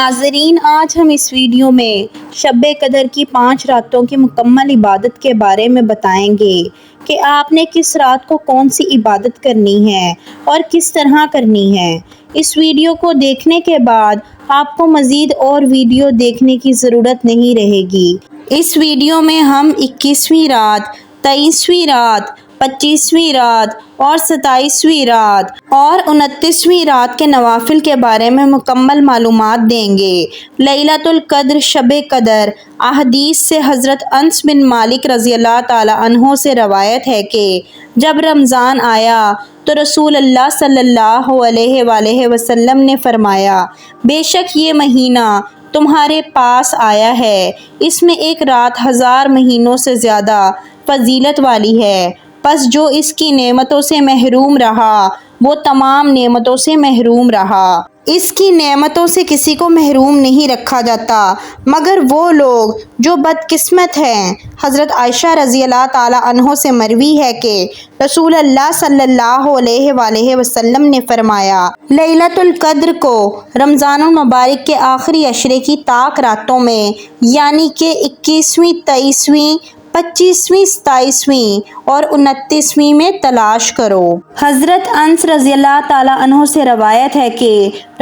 ناظرین، آج ہم اس ویڈیو میں شب قدر کی 5 راتوں کی مکمل عبادت کے بارے میں بتائیں گے کہ آپ نے کس رات کو کون سی عبادت کرنی ہے اور کس طرح کرنی ہے۔ اس ویڈیو کو دیکھنے کے بعد آپ کو مزید اور ویڈیو دیکھنے کی ضرورت نہیں رہے گی۔ اس ویڈیو میں ہم 21ویں رات، 23ویں رات، 25ویں رات اور 27ویں رات اور 29ویں رات کے نوافل کے بارے میں مکمل معلومات دیں گے۔ لیلۃ القدر، شب قدر، احادیث سے حضرت انس بن مالک رضی اللہ تعالی عنہ سے روایت ہے کہ جب رمضان آیا تو رسول اللہ صلی اللہ علیہ وآلہ وسلم نے فرمایا، بے شک یہ مہینہ تمہارے پاس آیا ہے، اس میں ایک رات 1000 مہینوں سے زیادہ فضیلت والی ہے، پس جو اس کی نعمتوں سے محروم رہا وہ تمام نعمتوں سے محروم رہا۔ اس کی نعمتوں سے کسی کو محروم نہیں رکھا جاتا مگر وہ لوگ جو بدقسمت ہیں۔ حضرت عائشہ رضی اللہ تعالی عنہ سے مروی ہے کہ رسول اللہ صلی اللہ علیہ وآلہ وسلم نے فرمایا، لیلۃ القدر کو رمضان المبارک کے آخری عشرے کی طاق راتوں میں یعنی کہ 21ویں، 23ویں، 25ویں، 27ویں اور 29ویں میں تلاش کرو۔ حضرت انس رضی اللہ تعالی عنہ سے روایت ہے کہ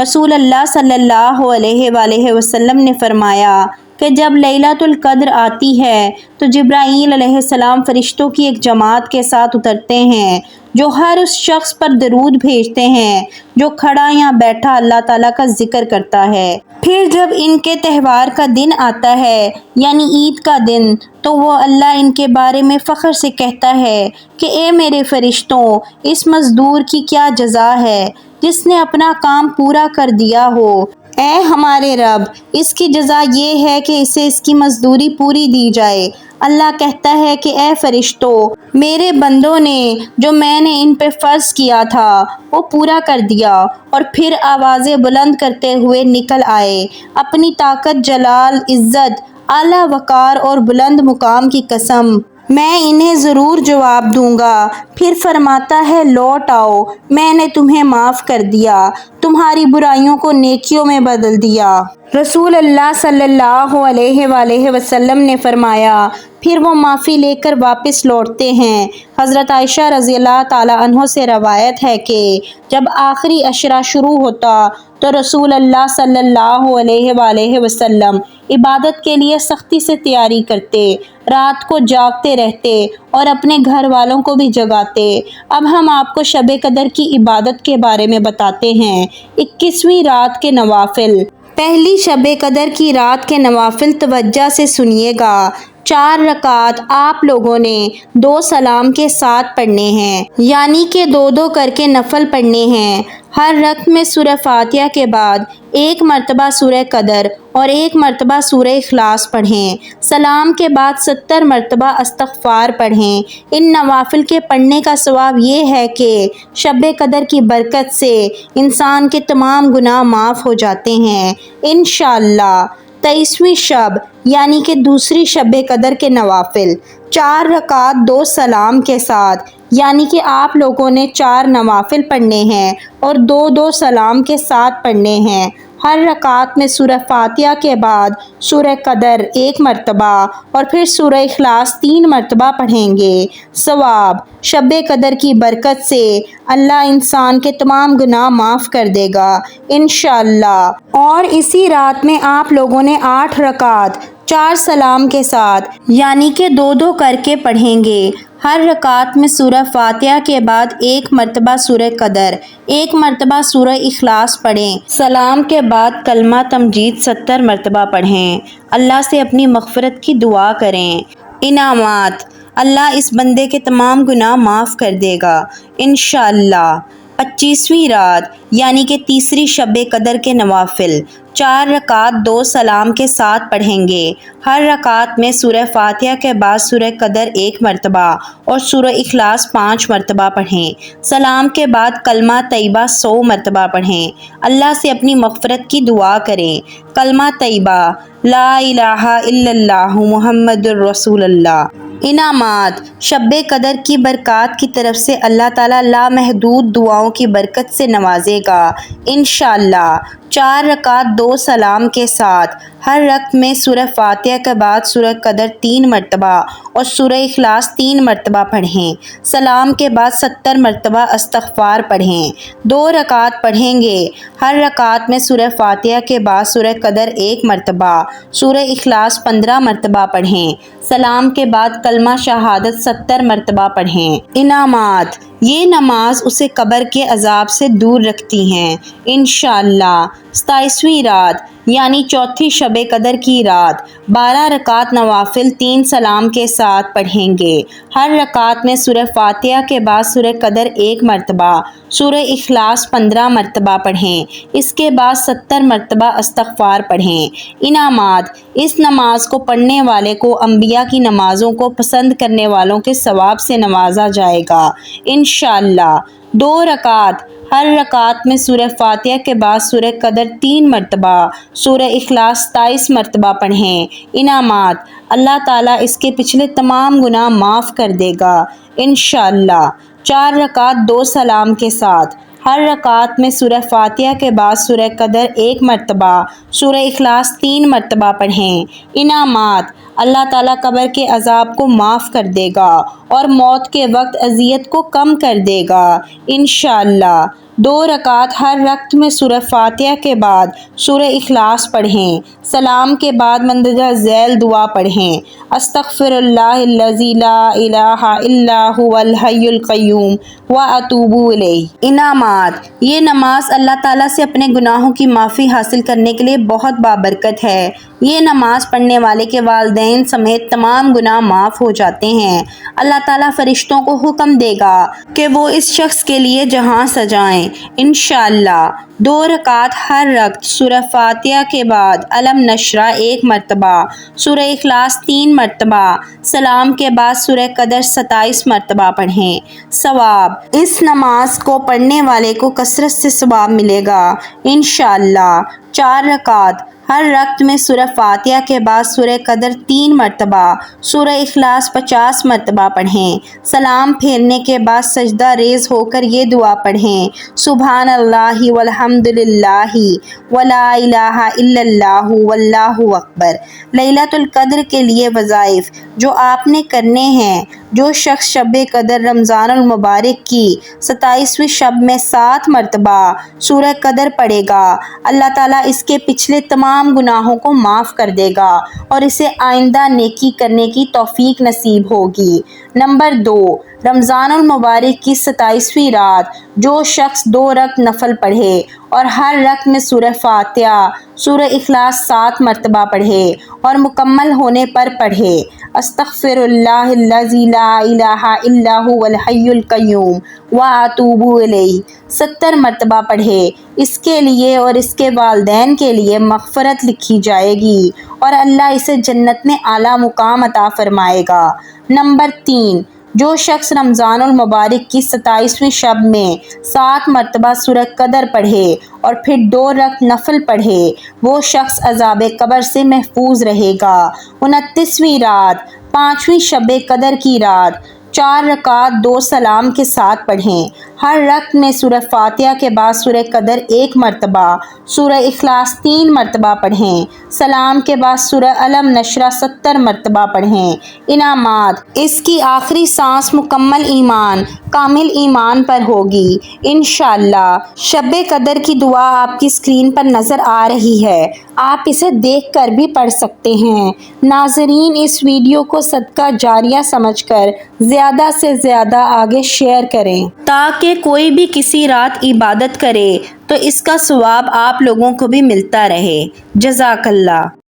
رسول اللہ صلی اللہ علیہ وآلہ وسلم نے فرمایا کہ جب لیلۃ القدر آتی ہے تو جبرائیل علیہ السلام فرشتوں کی ایک جماعت کے ساتھ اترتے ہیں جو ہر اس شخص پر درود بھیجتے ہیں جو کھڑا یا بیٹھا اللہ تعالیٰ کا ذکر کرتا ہے۔ پھر جب ان کے تہوار کا دن آتا ہے یعنی عید کا دن تو وہ اللہ ان کے بارے میں فخر سے کہتا ہے کہ اے میرے فرشتوں، اس مزدور کی کیا جزا ہے جس نے اپنا کام پورا کر دیا ہو۔ اے ہمارے رب، اس کی جزا یہ ہے کہ اسے اس کی مزدوری پوری دی جائے۔ اللہ کہتا ہے کہ اے فرشتوں، میرے بندوں نے جو میں نے ان پہ فرض کیا تھا وہ پورا کر دیا، اور پھر آوازیں بلند کرتے ہوئے نکل آئے، اپنی طاقت، جلال، عزت، اعلیٰ وقار اور بلند مقام کی قسم، میں انہیں ضرور جواب دوں گا۔ پھر فرماتا ہے، لوٹ آؤ، میں نے تمہیں معاف کر دیا، تمہاری برائیوں کو نیکیوں میں بدل دیا۔ رسول اللہ صلی اللہ علیہ وآلہ وسلم نے فرمایا، پھر وہ معافی لے کر واپس لوٹتے ہیں۔ حضرت عائشہ رضی اللہ تعالی عنہ سے روایت ہے کہ جب آخری عشرہ شروع ہوتا تو رسول اللہ صلی اللہ علیہ وآلہ وسلم عبادت کے لیے سختی سے تیاری کرتے، رات کو جاگتے رہتے اور اپنے گھر والوں کو بھی جگاتے۔ اب ہم آپ کو شب قدر کی عبادت کے بارے میں بتاتے ہیں۔ 21ویں رات کے نوافل۔ پہلی شب قدر کی رات کے نوافل توجہ سے سنیے گا۔ 4 رکعت آپ لوگوں نے 2 سلام کے ساتھ پڑھنے ہیں، یعنی کہ 2 کر کے نفل پڑھنے ہیں۔ ہر رکعت میں سورہ فاتحہ کے بعد 1 مرتبہ سورہ قدر اور 1 مرتبہ سورہ اخلاص پڑھیں۔ سلام کے بعد 70 مرتبہ استغفار پڑھیں۔ ان نوافل کے پڑھنے کا ثواب یہ ہے کہ شب قدر کی برکت سے انسان کے تمام گناہ معاف ہو جاتے ہیں انشاءاللہ۔ 23ویں شب یعنی کہ دوسری شب قدر کے نوافل۔ 4 رکعت 2 سلام کے ساتھ، یعنی کہ آپ لوگوں نے 4 نوافل پڑھنے ہیں اور 2 سلام کے ساتھ پڑھنے ہیں۔ ہر رکعت میں سورہ فاتحہ کے بعد سورہ قدر 1 مرتبہ اور پھر سورہ اخلاص 3 مرتبہ پڑھیں گے۔ ثواب: شب قدر کی برکت سے اللہ انسان کے تمام گناہ معاف کر دے گا انشاءاللہ۔ اور اسی رات میں آپ لوگوں نے 8 رکعت 4 سلام کے ساتھ، یعنی کہ 2 کر کے پڑھیں گے۔ ہر رکعت میں سورہ فاتحہ کے بعد 1 مرتبہ سورہ قدر، 1 مرتبہ سورہ اخلاص پڑھیں۔ سلام کے بعد کلمہ تمجید 70 مرتبہ پڑھیں۔ اللہ سے اپنی مغفرت کی دعا کریں۔ انعامات: اللہ اس بندے کے تمام گناہ معاف کر دے گا انشاءاللہ۔ 25ویں رات یعنی کہ تیسری شب قدر کے نوافل۔ 4 رکعت 2 سلام کے ساتھ پڑھیں گے۔ ہر رکعت میں سورہ فاتحہ کے بعد سورہ قدر 1 مرتبہ اور سورہ اخلاص 5 مرتبہ پڑھیں۔ سلام کے بعد کلمہ طیبہ 100 مرتبہ پڑھیں۔ اللہ سے اپنی مغفرت کی دعا کریں۔ کلمہ طیبہ لا الہ الا اللہ محمد الرسول اللہ۔ انعامات: شب قدر کی برکات کی طرف سے اللہ تعالیٰ لامحدود دعاؤں کی برکت سے نوازے گا انشاءاللہ۔ 4 رکعت 2 سلام کے ساتھ، ہر رکعت میں سورہ فاتحہ کے بعد سورہ قدر 3 مرتبہ اور سورہ اخلاص 3 مرتبہ پڑھیں۔ سلام کے بعد 70 مرتبہ استغفار پڑھیں۔ 2 رکعت پڑھیں گے، ہر رکعت میں سورہ فاتحہ کے بعد سورہ قدر 1 مرتبہ، سورہ اخلاص 15 مرتبہ پڑھیں۔ سلام کے بعد کلمہ شہادت 70 مرتبہ پڑھیں۔ انعامات: یہ نماز اسے قبر کے عذاب سے دور رکھتی ہیں انشاءاللہ۔ 27ویں رات یعنی چوتھی شب قدر کی رات، 12 رکعت نوافل 3 سلام کے ساتھ پڑھیں گے۔ ہر رکعت میں سورہ فاتحہ کے بعد سورہ قدر 1 مرتبہ، سورہ اخلاص 15 مرتبہ پڑھیں۔ اس کے بعد 70 مرتبہ استغفار پڑھیں۔ انعامات: اس نماز کو پڑھنے والے کو انبیاء کی نمازوں کو پسند کرنے والوں کے ثواب سے نوازا جائے گا انشاءاللہ۔ 2 رکعت، ہر رکعت میں سورہ فاتحہ کے بعد سورہ قدر 3 مرتبہ، سورہ اخلاص 27 مرتبہ پڑھیں۔ انعامات: اللہ تعالیٰ اس کے پچھلے تمام گناہ معاف کر دے گا انشاءاللہ۔ 4 رکعت 2 سلام کے ساتھ، ہر رکعت میں سورہ فاتحہ کے بعد سورہ قدر 1 مرتبہ، سورہ اخلاص 3 مرتبہ پڑھیں۔ انعامات: اللہ تعالیٰ قبر کے عذاب کو معاف کر دے گا اور موت کے وقت اذیت کو کم کر دے گا انشاءاللہ۔ 2 رکعت، ہر رکعت میں سورہ فاتحہ کے بعد سورہ اخلاص پڑھیں۔ سلام کے بعد مندرجہ ذیل دعا پڑھیں: استغفر اللہ الذی لا الہ الا هو الحی القیوم واتوب الیہ۔ انعامات: یہ نماز اللہ تعالیٰ سے اپنے گناہوں کی معافی حاصل کرنے کے لیے بہت بابرکت ہے۔ یہ نماز پڑھنے والے کے والدین سمیت تمام گناہ معاف ہو جاتے ہیں۔ اللہ تعالیٰ فرشتوں کو حکم دے گا کہ وہ اس شخص کے لیے جہاں سجائیں انشاءاللہ۔ 2 رکعت، ہر رکعت سورہ فاتحہ کے بعد علم نشرہ 1 مرتبہ، سورہ اخلاص 3 مرتبہ، سلام کے بعد سورہ قدر 27 مرتبہ پڑھیں۔ ثواب: اس نماز کو پڑھنے والے کو کثرت سے ثواب ملے گا انشاءاللہ۔ 4 رکعت، ہر رکعت میں سورہ فاتحہ کے بعد سورہ قدر 3 مرتبہ، سورہ اخلاص 50 مرتبہ پڑھیں۔ سلام پھیرنے کے بعد سجدہ ریز ہو کر یہ دعا پڑھیں: سبحان اللہ والحمد للہ ولا الہ الا اللہ واللہ اکبر۔ لیلۃ القدر کے لیے وظائف جو آپ نے کرنے ہیں: جو شخص شب قدر رمضان المبارک کی 27ویں شب میں 7 مرتبہ سورہ قدر پڑھے گا، اللہ تعالیٰ اس کے پچھلے تمام گناہوں کو معاف کر دے گا اور اسے آئندہ نیکی کرنے کی توفیق نصیب ہوگی۔ نمبر 2، رمضان المبارک کی 27ویں رات جو شخص 2 رکعت نفل پڑھے اور ہر رکعت میں سورہ فاتحہ، سورہ اخلاص 7 مرتبہ پڑھے اور مکمل ہونے پر پڑھے: استغفر اللہ الذی لا الہ الا هو الحی القیوم واتوب الیہ 70 مرتبہ پڑھے، اس کے لیے اور اس کے والدین کے لیے مغفرت لکھی جائے گی اور اللہ اسے جنت میں اعلیٰ مقام عطا فرمائے گا۔ نمبر 3، جو شخص رمضان المبارک کی 27ویں شب میں 7 مرتبہ سورہ قدر پڑھے اور پھر 2 رکعت نفل پڑھے، وہ شخص عذاب قبر سے محفوظ رہے گا۔ 29ویں رات، 5ویں شب قدر کی رات، 4 رکعت 2 سلام کے ساتھ پڑھیں۔ ہر رکعت میں سورہ فاتحہ کے بعد سورہ قدر 1 مرتبہ، سورہ اخلاص 3 مرتبہ پڑھیں۔ سلام کے بعد سورہ علم نشرہ 70 مرتبہ پڑھیں۔ انعامات: اس کی آخری سانس مکمل ایمان، کامل ایمان پر ہوگی انشاءاللہ۔ شب قدر کی دعا آپ کی اسکرین پر نظر آ رہی ہے، آپ اسے دیکھ کر بھی پڑھ سکتے ہیں۔ ناظرین، اس ویڈیو کو صدقہ جاریہ سمجھ کر زیادہ سے زیادہ آگے شیئر کریں تاکہ کوئی بھی کسی رات عبادت کرے تو اس کا ثواب آپ لوگوں کو بھی ملتا رہے۔ جزاک اللہ۔